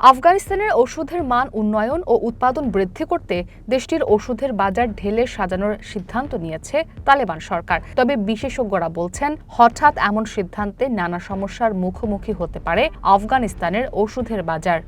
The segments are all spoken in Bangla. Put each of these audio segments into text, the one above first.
আফগানিস্তানের ওষুধের মান উন্নয়ন ও উৎপাদন বৃদ্ধি করতে দেশটির ওষুধের বাজার ঢেলে সাজানোর সিদ্ধান্ত নিয়েছে তালেবান সরকার। তবে বিশেষজ্ঞরা বলছেন, হঠাৎ এমন সিদ্ধান্তে নানা সমস্যার মুখোমুখি হতে পারে আফগানিস্তানের ওষুধের বাজার।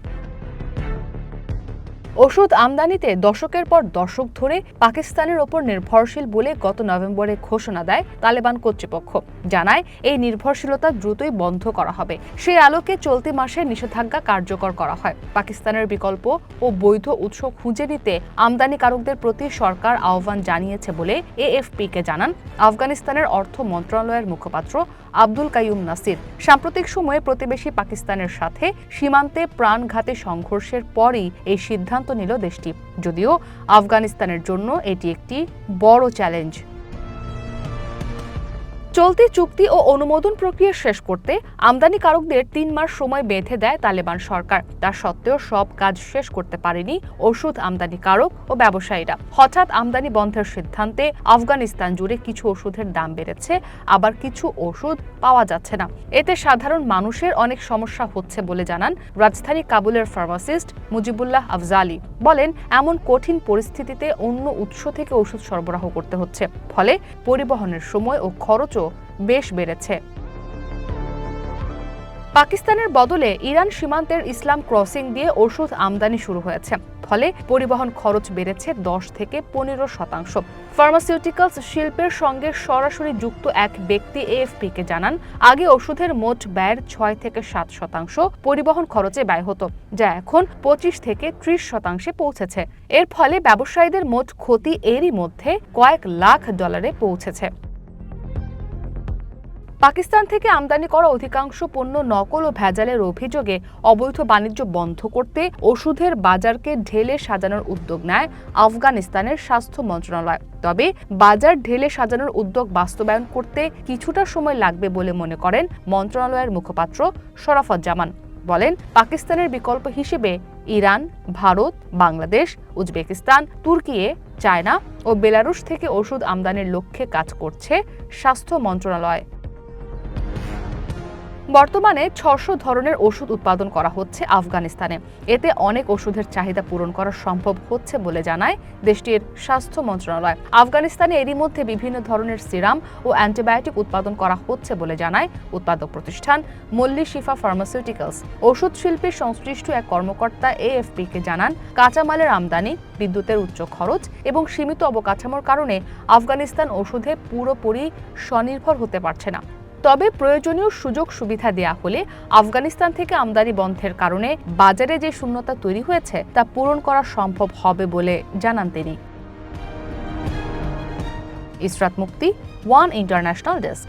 ওষুধ আমদানিতে দশকের পর দশক ধরে পাকিস্তানের ওপর নির্ভরশীল বলে গত নভেম্বরে ঘোষণা দেয় তালেবান কর্তৃপক্ষ। জানায়, এই নির্ভরশীলতা দ্রুতই বন্ধ করা হবে। সেই আলোকে চলতি মাসে নিষেধাজ্ঞা কার্যকর করা হয়। পাকিস্তানের বিকল্প ও বৈধ উৎস খুঁজে নিতে আমদানিকারকদের প্রতি সরকার আহ্বান জানিয়েছে বলে এএফপিকে জানান আফগানিস্তানের অর্থ মন্ত্রণালয়ের মুখপাত্র আব্দুল কাইয়ুম নাসির। সাম্প্রতিক সময়ে প্রতিবেশী পাকিস্তানের সাথে সীমান্তে প্রাণঘাতী সংঘর্ষের পরই এই সিদ্ধান্ত নিল দেশটি, যদিও আফগানিস্তানের জন্য এটি একটি বড় চ্যালেঞ্জ। চলতি চুক্তি ও অনুমোদন প্রক্রিয়া শেষ করতে আমদানিকারকদের ৩ মাস সময় বেঁধে দেয় তালেবান সরকার। তা সত্ত্বেও সব কাজ শেষ করতে পারেনি ওষুধ আমদানিকারক ও ব্যবসায়ীরা। হঠাৎ আমদানি বন্ধের সিদ্ধান্তে আফগানিস্তান জুড়ে কিছু ওষুধের দাম বেড়েছে, আবার কিছু ওষুধ পাওয়া যাচ্ছে না। এতে সাধারণ মানুষের অনেক সমস্যা হচ্ছে বলে জানান রাজধানী কাবুলের ফার্মাসিস্ট মুজিবুল্লাহ আফজালি। বলেন, এমন কঠিন পরিস্থিতিতে অন্য উৎস থেকে ওষুধ সরবরাহ করতে হচ্ছে, ফলে পরিবহনের সময় ও খরচও বেশ বেড়েছে। পাকিস্তানের বদলে ইরান সীমান্তের ইসলাম ক্রসিং দিয়ে ওষুধ আমদানি শুরু হয়েছে, ফলে পরিবহন খরচ বেড়েছে ১০ থেকে ১৫%। ফার্মাসিউটিক্যালস শিল্পের সঙ্গে সরাসরি যুক্ত এক ব্যক্তি এএফপিকে জানান, আগে ওষুধের মোট ব্যয়ের ৬ থেকে ৭% পরিবহন খরচে ব্যয় হতো, যা এখন ২৫ থেকে ৩০% পৌঁছেছে। এর ফলে ব্যবসায়ীদের মোট ক্ষতি এরই মধ্যে কয়েক লাখ ডলারে পৌঁছেছে। পাকিস্তান থেকে আমদানি করা অধিকাংশ পণ্য নকল ও ভেজালের অভিযোগে অবৈধ বাণিজ্য বন্ধ করতে ওষুধের বাজারকে ঢেলে সাজানোর উদ্যোগ নেয় আফগানিস্তানের স্বাস্থ্য মন্ত্রণালয়। তবে বাজার ঢেলে সাজানোর উদ্যোগ বাস্তবায়ন করতে কিছুটা সময় লাগবে বলে মনে করেন মন্ত্রণালয়ের মুখপাত্র শরাফত জামান। বলেন, পাকিস্তানের বিকল্প হিসেবে ইরান, ভারত, বাংলাদেশ, উজবেকিস্তান, তুর্কি, চায়না ও বেলারুশ থেকে ওষুধ আমদানির লক্ষ্যে কাজ করছে স্বাস্থ্য মন্ত্রণালয়। বর্তমানে ৬০০ ধরনের ওষুধ উৎপাদন করা হচ্ছে আফগানিস্তানে। এতে অনেক ওষুধের চাহিদা পূরণ করা সম্ভব হচ্ছে বলে জানায় দেশটির স্বাস্থ্য মন্ত্রণালয়। আফগানিস্তানে এরই মধ্যে বিভিন্ন ধরনের সিরাম ও অ্যান্টিবায়োটিক উৎপাদন করা হচ্ছে বলে জানায় উৎপাদক প্রতিষ্ঠান মল্লি শিফা ফার্মাসিউটিক্যালস। ওষুধ শিল্পে সংশ্লিষ্ট এক কর্মকর্তা এএফপিকে জানান, কাঁচামালের আমদানি, বিদ্যুতের উচ্চ খরচ এবং সীমিত অবকাঠামোর কারণে আফগানিস্তান ওষুধে পুরোপুরি স্বনির্ভর হতে পারছে না। তবে প্রয়োজনীয় সুযোগ সুবিধা দেয়া হলে আফগানিস্তান থেকে আমদানি বন্ধের কারণে বাজারে যে শূন্যতা তৈরি হয়েছে তা পূরণ করা সম্ভব হবে বলে জানান তিনি। ইসরাত মুক্তি, ওয়ান ইন্টারন্যাশনাল ডেস্ক।